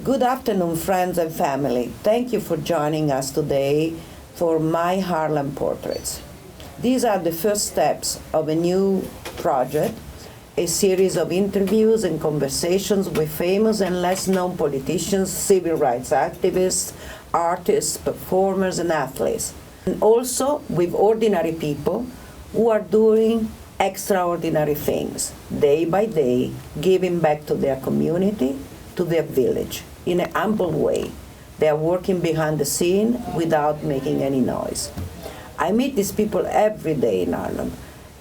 Good afternoon, friends and family. Thank you for joining us today for My Harlem Portraits. These are the first steps of a new project, a series of interviews and conversations with famous and less-known politicians, civil rights activists, artists, performers, and athletes, and also with ordinary people who are doing extraordinary things, day by day, giving back to their community, to their village, in an humble way. They are working behind the scene without making any noise. I meet these people every day in Harlem,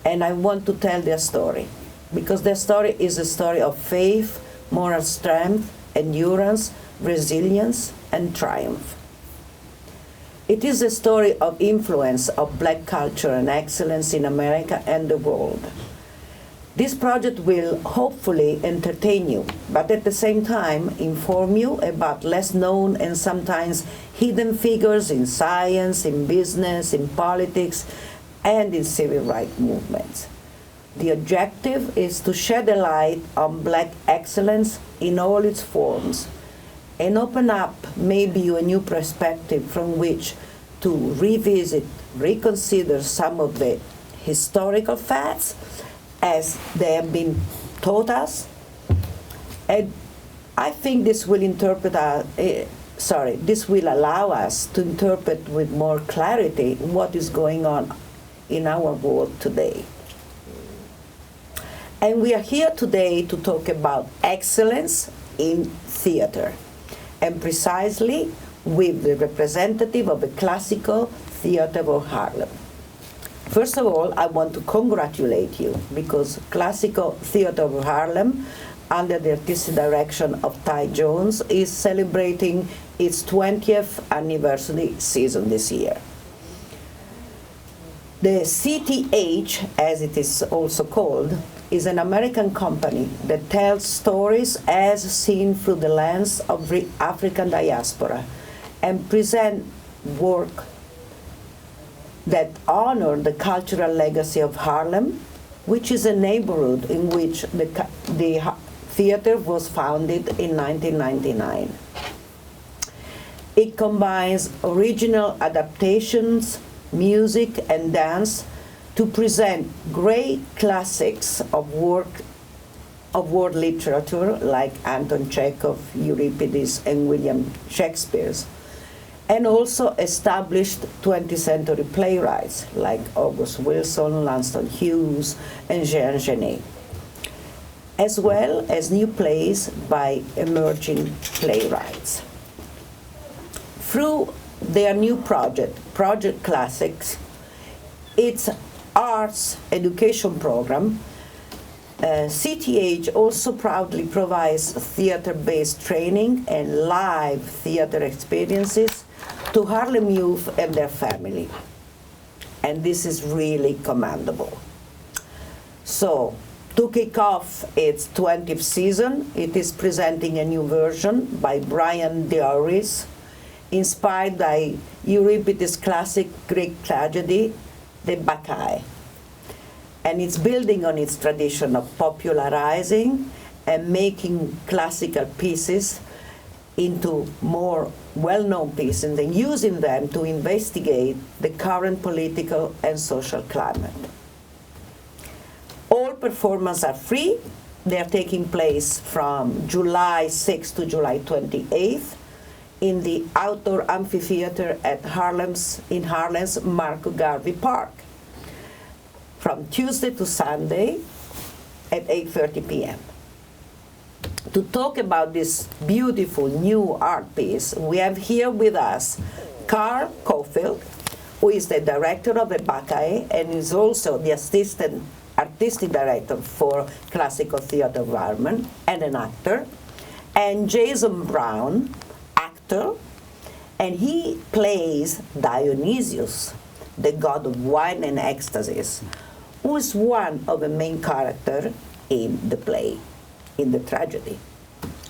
and I want to tell their story, because their story is a story of faith, moral strength, endurance, resilience, and triumph. It is a story of influence of Black culture and excellence in America and the world. This project will hopefully entertain you, but at the same time inform you about less known and sometimes hidden figures in science, in business, in politics, and in civil rights movements. The objective is to shed a light on Black excellence in all its forms and open up maybe a new perspective from which to revisit, reconsider some of the historical facts as they have been taught us. And I think this will this will allow us to interpret with more clarity what is going on in our world today. And we are here today to talk about excellence in theater, and precisely with the representative of the Classical Theater of Harlem. First of all, I want to congratulate you, because Classical Theater of Harlem, under the artistic direction of Ty Jones, is celebrating its 20th anniversary season this year. The CTH, as it is also called, is an American company that tells stories as seen through the lens of the African diaspora and present work that honor the cultural legacy of Harlem, which is a neighborhood in which the theater was founded in 1999. It combines original adaptations, music, and dance to present great classics of world literature like Anton Chekhov, Euripides, and William Shakespeare's, and also established 20th century playwrights like August Wilson, Langston Hughes, and Jean Genet, as well as new plays by emerging playwrights. Through their new project, Project Classics, its arts education program, CTH also proudly provides theater-based training and live theater experiences to Harlem youth and their family. And this is really commendable. So, to kick off its 20th season, it is presenting a new version by Brian Dioris, inspired by Euripides' classic Greek tragedy, The Bacchae. And it's building on its tradition of popularizing and making classical pieces into more well-known pieces and using them to investigate the current political and social climate. All performances are free. They are taking place from July 6th to July 28th in the outdoor amphitheater at Harlem's Marco Garvey Park, from Tuesday to Sunday at 8:30 p.m. To talk about this beautiful new art piece, we have here with us Carl Caulfield, who is the director of the Bacchae and is also the assistant artistic director for Classical Theater of Harlem and an actor, and Jason Brown, actor, and he plays Dionysius, the god of wine and ecstasies, who is one of the main characters in the play, in the tragedy.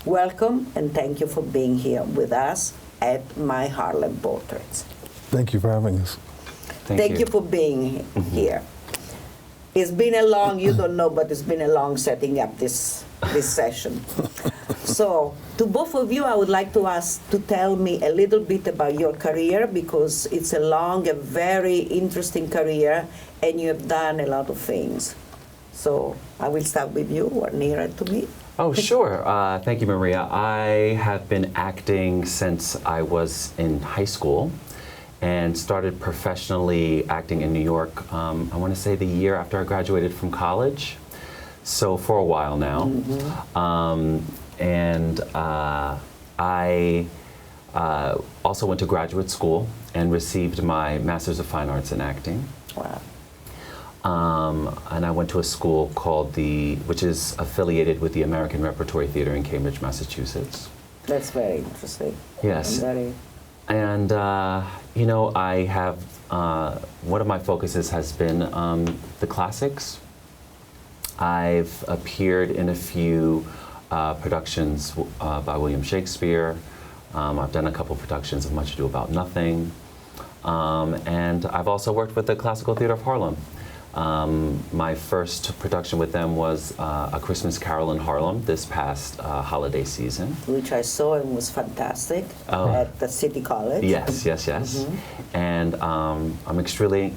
Welcome, and thank you for being here with us at My Harlem Portraits. Thank you for having us. Thank you for being here. It's been a long, you don't know, but it's been a long setting up this session. So, to both of you, I would like to ask to tell me a little bit about your career, because it's a long, a very interesting career, and you have done a lot of things. So, I will start with you, or nearer to me. Oh, sure. Thank you, Maria. I have been acting since I was in high school and started professionally acting in New York, I want to say the year after I graduated from college. So for a while now. I also went to graduate school and received my Master's of Fine Arts in Acting. Wow. And I went to a school called which is affiliated with the American Repertory Theater in Cambridge, Massachusetts. That's very interesting. Yes. And you know, I have, one of my focuses has been the classics. I've appeared in a few productions by William Shakespeare. I've done a couple productions of Much Ado About Nothing. And I've also worked with the Classical Theater of Harlem. My first production with them was A Christmas Carol in Harlem this past holiday season. Which I saw and was fantastic at the City College. Yes, yes, yes. And I'm extremely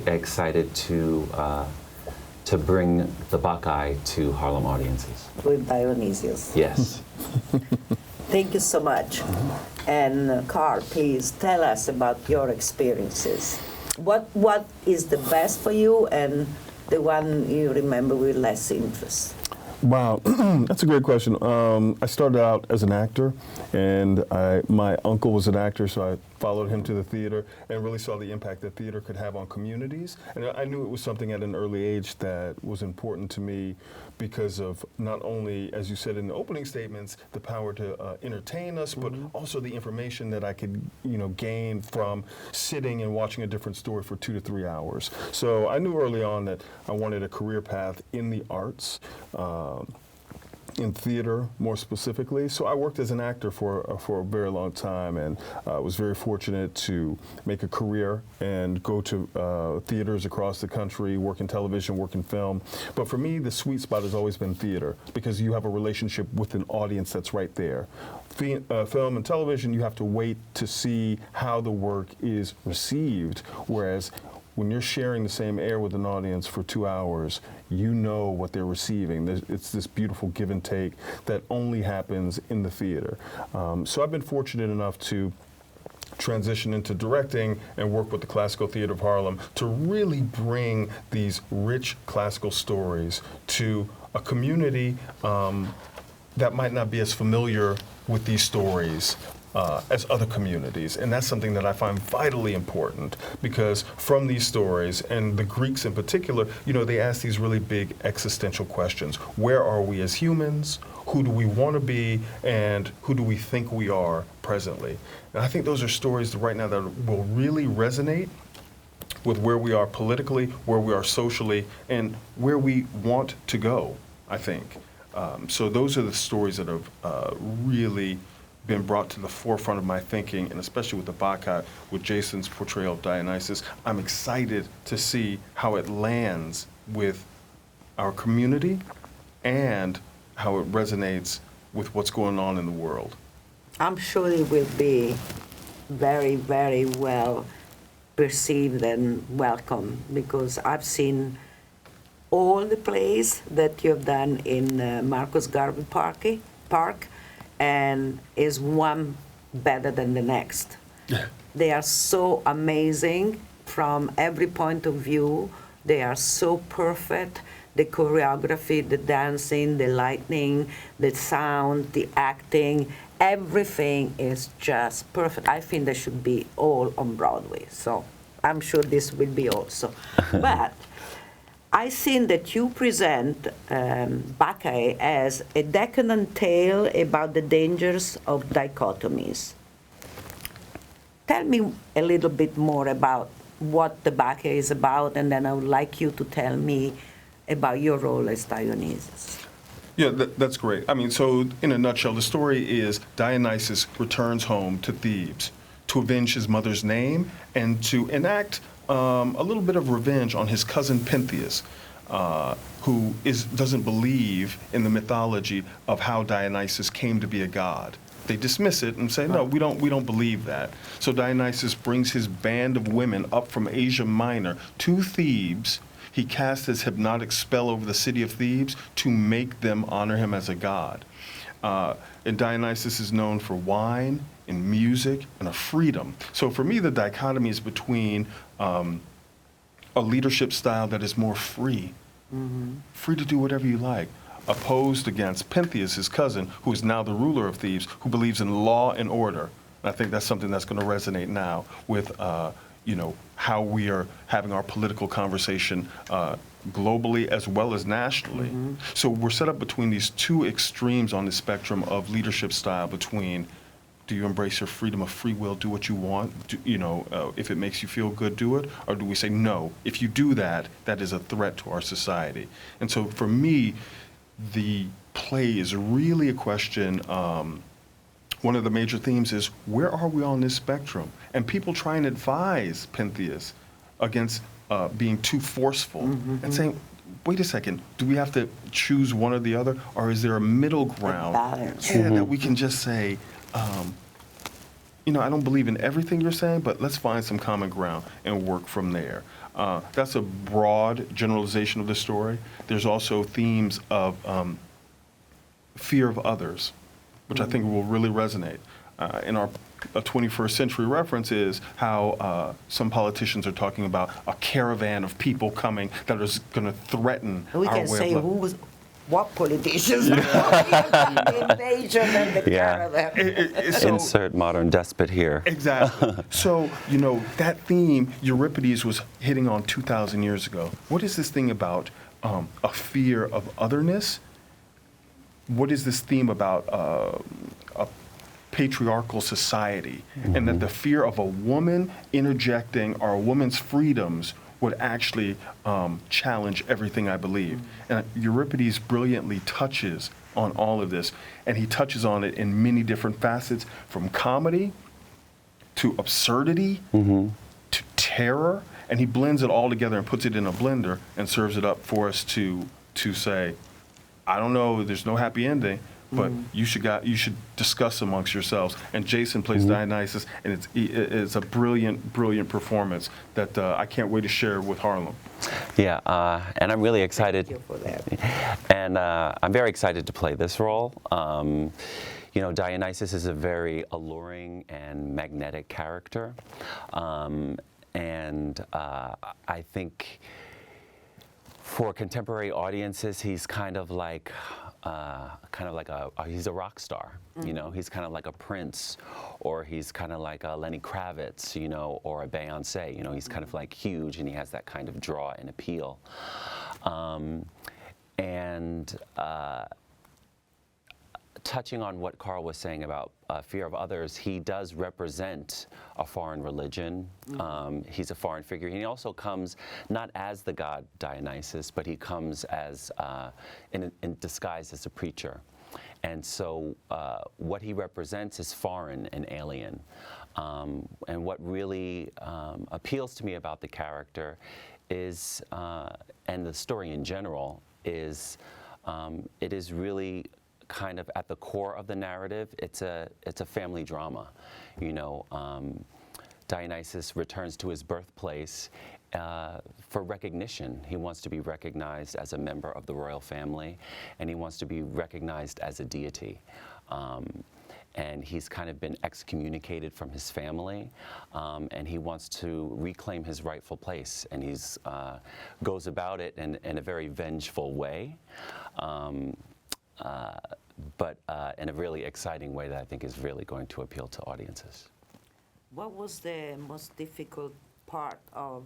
excited to bring the Bacchae to Harlem audiences. With Dionysius. Yes. Thank you so much. And Carl, please tell us about your experiences. What is the best for you and the one you remember with less interest? Wow, that's a great question. I started out as an actor, and my uncle was an actor, so I followed him to the theater and really saw the impact that theater could have on communities. And I knew it was something at an early age that was important to me because of not only, as you said in the opening statements, the power to entertain us, but also the information that I could, gain from sitting and watching a different story for 2 to 3 hours. So I knew early on that I wanted a career path in the arts. In theater, more specifically. So I worked as an actor for a very long time, and was very fortunate to make a career and go to theaters across the country, work in television, work in film. But for me, the sweet spot has always been theater, because you have a relationship with an audience that's right there. Film and television, you have to wait to see how the work is received, whereas when you're sharing the same air with an audience for 2 hours, you know what they're receiving. It's this beautiful give and take that only happens in the theater. So I've been fortunate enough to transition into directing and work with the Classical Theater of Harlem to really bring these rich classical stories to a community that might not be as familiar with these stories as other communities. And that's something that I find vitally important, because from these stories, and the Greeks in particular, they ask these really big existential questions. Where are we as humans? Who do we want to be? And who do we think we are presently? And I think those are stories right now that will really resonate with where we are politically, where we are socially, and where we want to go, I think. So those are the stories that have really been brought to the forefront of my thinking, and especially with the Bacchae, with Jason's portrayal of Dionysus. I'm excited to see how it lands with our community and how it resonates with what's going on in the world. I'm sure it will be very, very well perceived and welcome, because I've seen all the plays that you've done in Marcus Garvey Park, and is one better than the next. They are so amazing from every point of view. They are so perfect. The choreography, the dancing, the lighting, the sound, the acting, everything is just perfect. I think they should be all on Broadway. So I'm sure this will be also. But I've seen that you present Bacchae as a decadent tale about the dangers of dichotomies. Tell me a little bit more about what the Bacchae is about, and then I would like you to tell me about your role as Dionysus. Yeah, that's great. I mean, so in a nutshell, the story is Dionysus returns home to Thebes to avenge his mother's name and to enact a little bit of revenge on his cousin Pentheus, who doesn't believe in the mythology of how Dionysus came to be a god. They dismiss it and say, no, we don't believe that. So Dionysus brings his band of women up from Asia Minor to Thebes. He casts his hypnotic spell over the city of Thebes to make them honor him as a god. And Dionysus is known for wine and music and a freedom. So for me, the dichotomy is between a leadership style that is more free, free to do whatever you like, opposed against Pentheus, his cousin, who is now the ruler of Thebes, who believes in law and order. And I think that's something that's going to resonate now with how we are having our political conversation globally as well as nationally. So we're set up between these two extremes on the spectrum of leadership style between, do you embrace your freedom of free will, do what you want, if it makes you feel good, do it, or do we say, no, if you do that, that is a threat to our society. And so for me, the play is really a question, one of the major themes is, where are we on this spectrum? And people try and advise Pentheus against being too forceful and saying, wait a second, do we have to choose one or the other? Or is there a middle ground that we can just say, I don't believe in everything you're saying, but let's find some common ground and work from there. That's a broad generalization of the story. There's also themes of fear of others, which I think will really resonate. In our 21st century reference is how some politicians are talking about a caravan of people coming that is going to threaten We our can way say of life. what politicians are the invasion and the caravan. So- Insert modern despot here. Exactly. So, that theme Euripides was hitting on 2,000 years ago. What is this thing about a fear of otherness? What is this theme about a patriarchal society? And that the fear of a woman interjecting or a woman's freedoms would actually challenge everything I believe. And Euripides brilliantly touches on all of this, and he touches on it in many different facets, from comedy to absurdity to terror, and he blends it all together and puts it in a blender and serves it up for us to say, I don't know, there's no happy ending, but you should discuss amongst yourselves. And Jason plays Dionysus, and it's a brilliant, brilliant performance that I can't wait to share with Harlem. Yeah, and I'm really excited. Thank you for that. And I'm very excited to play this role. Dionysus is a very alluring and magnetic character. And I think for contemporary audiences, he's kind of like he's a rock star, he's kind of like a Prince, or he's kind of like a Lenny Kravitz, or a Beyonce, he's kind of like huge, and he has that kind of draw and appeal. Touching on what Carl was saying about fear of others, he does represent a foreign religion. He's a foreign figure. He also comes not as the god Dionysus, but he comes as in disguise as a preacher. And so what he represents is foreign and alien. And what really appeals to me about the character is, and the story in general, is it is really kind of at the core of the narrative. It's a family drama. Dionysus returns to his birthplace for recognition. He wants to be recognized as a member of the royal family, and he wants to be recognized as a deity. And he's kind of been excommunicated from his family, and he wants to reclaim his rightful place, and he's goes about it in a very vengeful way. But in a really exciting way that I think is really going to appeal to audiences. What was the most difficult part of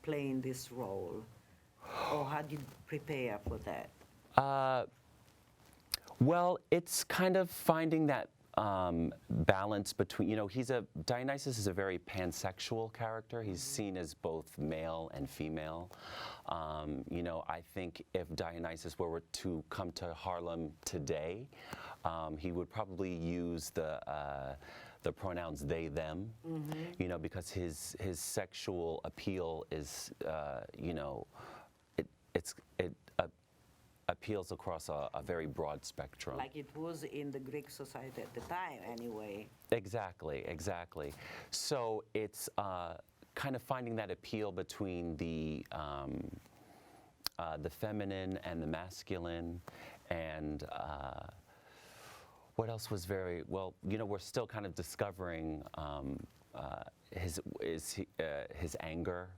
playing this role? Or how did you prepare for that? Well, it's kind of finding that balance between, Dionysus is a very pansexual character. He's seen as both male and female. I think if Dionysus were to come to Harlem today, he would probably use the the pronouns they them, you know, because his sexual appeal is, you know, it appeals across a very broad spectrum. Like it was in the Greek society at the time, anyway. Exactly. So it's kind of finding that appeal between the feminine and the masculine, and what else was very well. You know, we're still kind of discovering his anger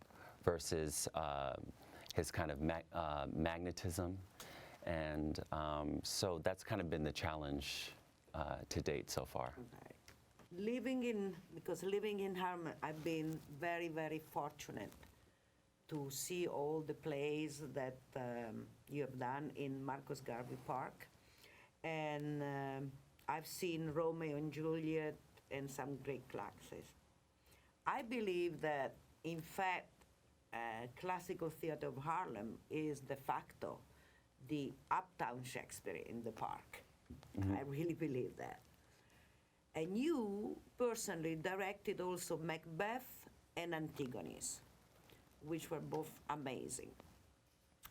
versus his kind of magnetism, and so that's kind of been the challenge to date so far. Right. Living in Harlem, I've been very, very fortunate to see all the plays that you have done in Marcus Garvey Park. And I've seen Romeo and Juliet and some great classes. I believe that, in fact, Classical Theater of Harlem is de facto the uptown Shakespeare in the park. I really believe that. And you personally directed also Macbeth and Antigone's, which were both amazing.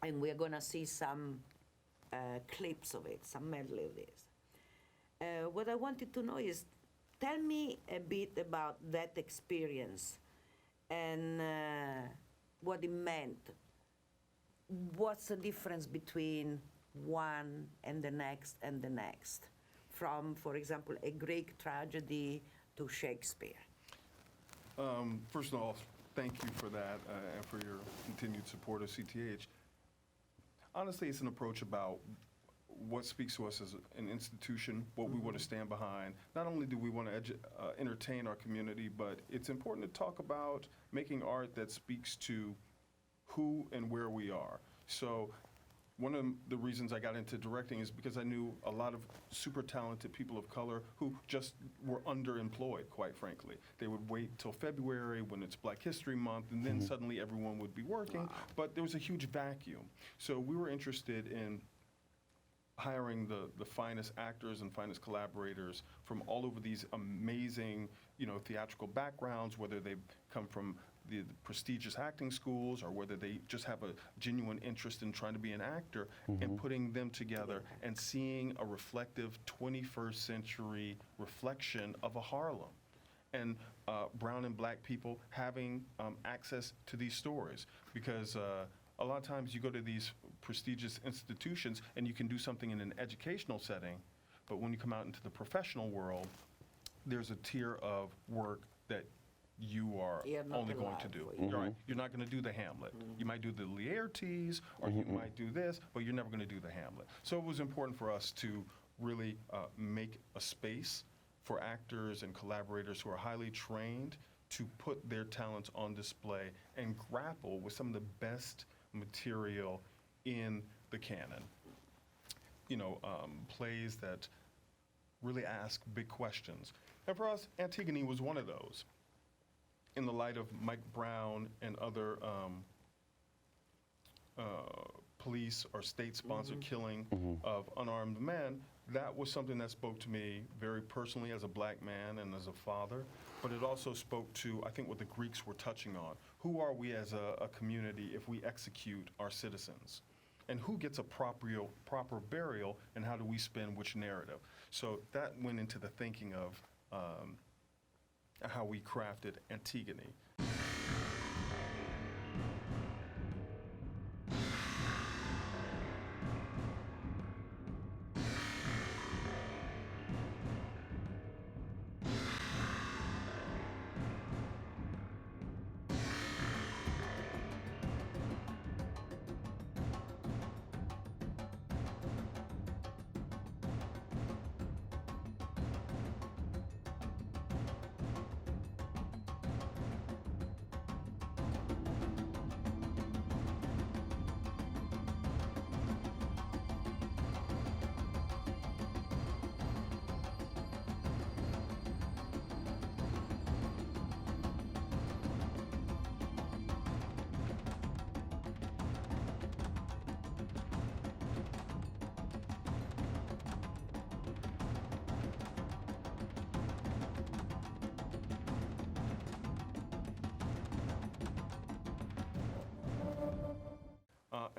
And we're going to see some clips of it, some medley of this. What I wanted to know is, tell me a bit about that experience and what it meant. What's the difference between one and the next and the next? From, for example, a Greek tragedy to Shakespeare. First of all, thank you for that and for your continued support of CTH. Honestly, it's an approach about what speaks to us as an institution, what we want to stand behind. Not only do we want to entertain our community, but it's important to talk about making art that speaks to who and where we are. So one of the reasons I got into directing is because I knew a lot of super talented people of color who just were underemployed, quite frankly. They would wait till February when it's Black History Month, and then suddenly everyone would be working. Wow. But there was a huge vacuum. So we were interested in hiring the finest actors and finest collaborators from all over these amazing, you know, theatrical backgrounds, whether they come from the prestigious acting schools or whether they just have a genuine interest in trying to be an actor, and putting them together and seeing a reflective 21st century reflection of a Harlem. And brown and black people having access to these stories, because a lot of times you go to these prestigious institutions and you can do something in an educational setting, but when you come out into the professional world, there's a tier of work that you are only going to do. Right? You're not going to do the Hamlet. You might do the Laertes, or you might do this, but you're never going to do the Hamlet. So it was important for us to really make a space for actors and collaborators who are highly trained to put their talents on display and grapple with some of the best material in the canon. You know, plays that really ask big questions. And for us, Antigone was one of those. In the light of Mike Brown and other police or state-sponsored killing of unarmed men, that was something that spoke to me very personally as a black man and as a father, but it also spoke to, I think, what the Greeks were touching on. Who are we as a community if we execute our citizens? And who gets a proper burial, and how do we spin which narrative? So that went into the thinking of how we crafted Antigone.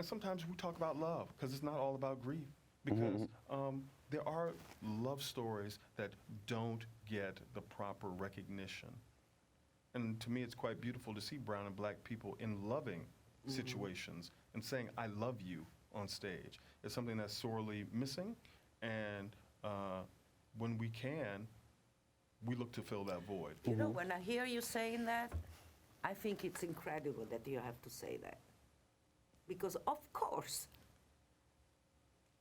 And sometimes we talk about love because it's not all about grief. Because there are love stories that don't get the proper recognition. And to me, it's quite beautiful to see brown and black people in loving situations and saying, I love you on stage. It's something that's sorely missing. And when we can, we look to fill that void. You know, when I hear you saying that, I think it's incredible that you have to say that. Because, of course,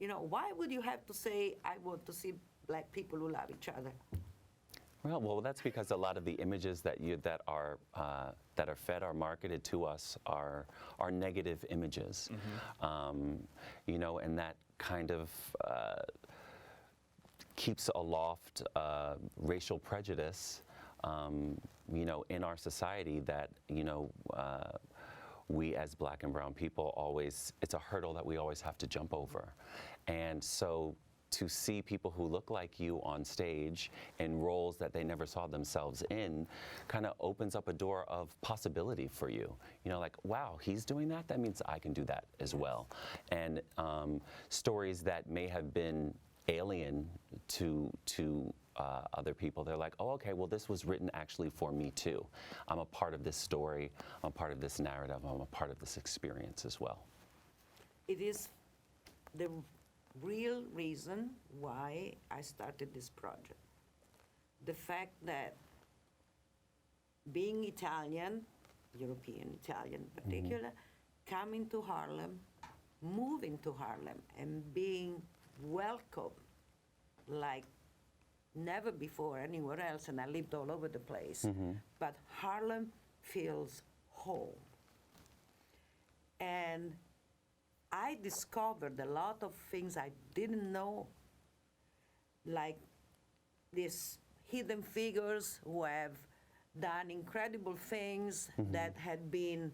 you know, why would you have to say, I want to see black people who love each other? Well, that's because a lot of the images that are fed, are marketed to us, are negative images. You know, and that kind of keeps aloft racial prejudice, you know, in our society that, you know, we as black and brown people always, it's a hurdle that we always have to jump over. And so to see people who look like you on stage in roles that they never saw themselves in kind of opens up a door of possibility for you. You know, like, wow, he's doing that? That means I can do that as well. And stories that may have been alien to other people, they're like, oh, okay, well, this was written actually for me too. I'm a part of this story, I'm a part of this narrative, I'm a part of this experience as well. It is the real reason why I started this project. The fact that being Italian, European Italian in particular, coming to Harlem, moving to Harlem, and being welcome like never before anywhere else, and I lived all over the place. But Harlem feels home. And I discovered a lot of things I didn't know, like these hidden figures who have done incredible things that had been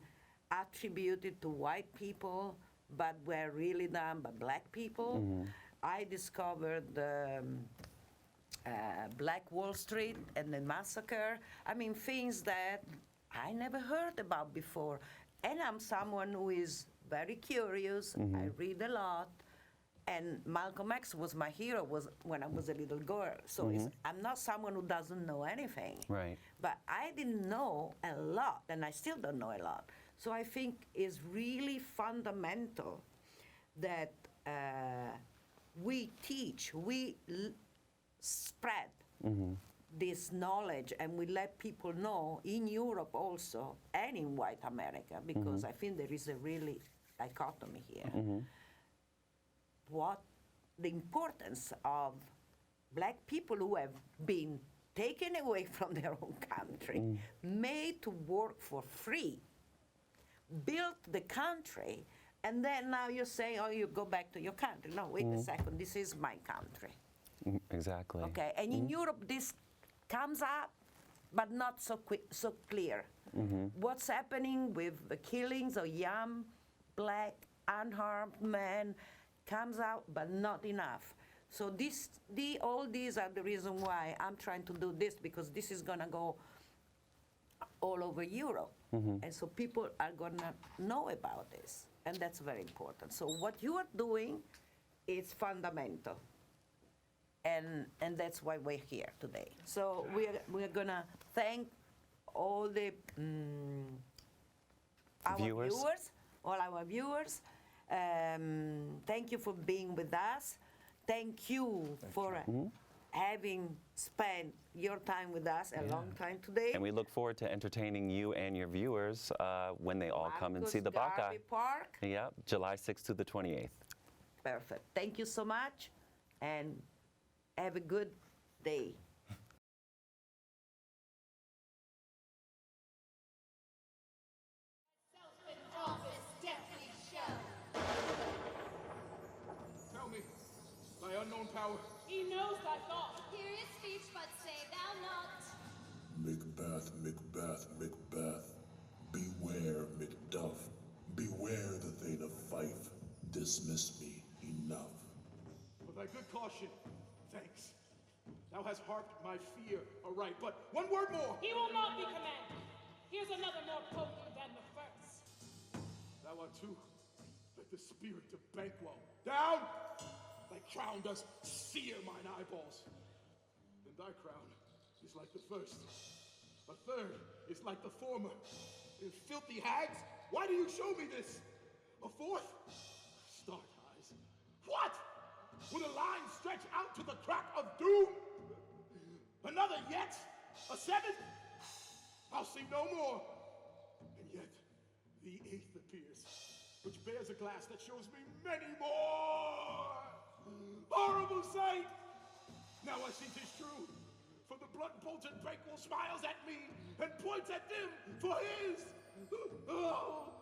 attributed to white people, but were really done by black people. I discovered Black Wall Street and the massacre. I mean, things that I never heard about before. And I'm someone who is very curious. I read a lot. And Malcolm X was my hero when I was a little girl. So I'm not someone who doesn't know anything. Right. But I didn't know a lot, and I still don't know a lot. So I think it's really fundamental that we teach, we spread this knowledge, and we let people know in Europe also, and in white America, because I think there is a really dichotomy here. What the importance of black people who have been taken away from their own country, made to work for free, built the country, and then now you're saying, oh, you go back to your country. No, wait a second, this is my country. Exactly. Okay, and in Europe this comes up, but not so so clear. What's happening with the killings of young, black, unharmed men comes out, but not enough. So all these are the reason why I'm trying to do this, because this is gonna go all over Europe. And so people are gonna know about this, and that's very important. So what you are doing is fundamental. And that's why we're here today. So we're gonna thank all the all our viewers. Thank you for being with us. Thank you for having spent your time with us a long time today. And we look forward to entertaining you and your viewers when they all come and see the Baka. Park. Yeah, July 6th to the 28th. Perfect. Thank you so much, and have a good day. Tell me, thy unknown power. He knows thy thought. Hear his speech, but say thou not. Macbeth, Macbeth, Macbeth. Beware, Macduff. Beware the Thane of Fife. Dismiss me enough. For thy good caution, thanks. Thou hast harped my fear aright, but one word more. He will not be commanded. Here's another more potent than the first. Thou art too the spirit of Banquo. Down! Thy crown does sear mine eyeballs. And thy crown is like the first. A third is like the former. And filthy hags, why do you show me this? A fourth? Stark eyes. What? Would a line stretch out to the crack of doom? Another yet? A seventh? I'll see no more. And yet, the eighth appears, which bears a glass that shows me many more. Horrible sight! Now I see 'tis true, for the blood-bolted Banquo smiles at me and points at them for his. Oh.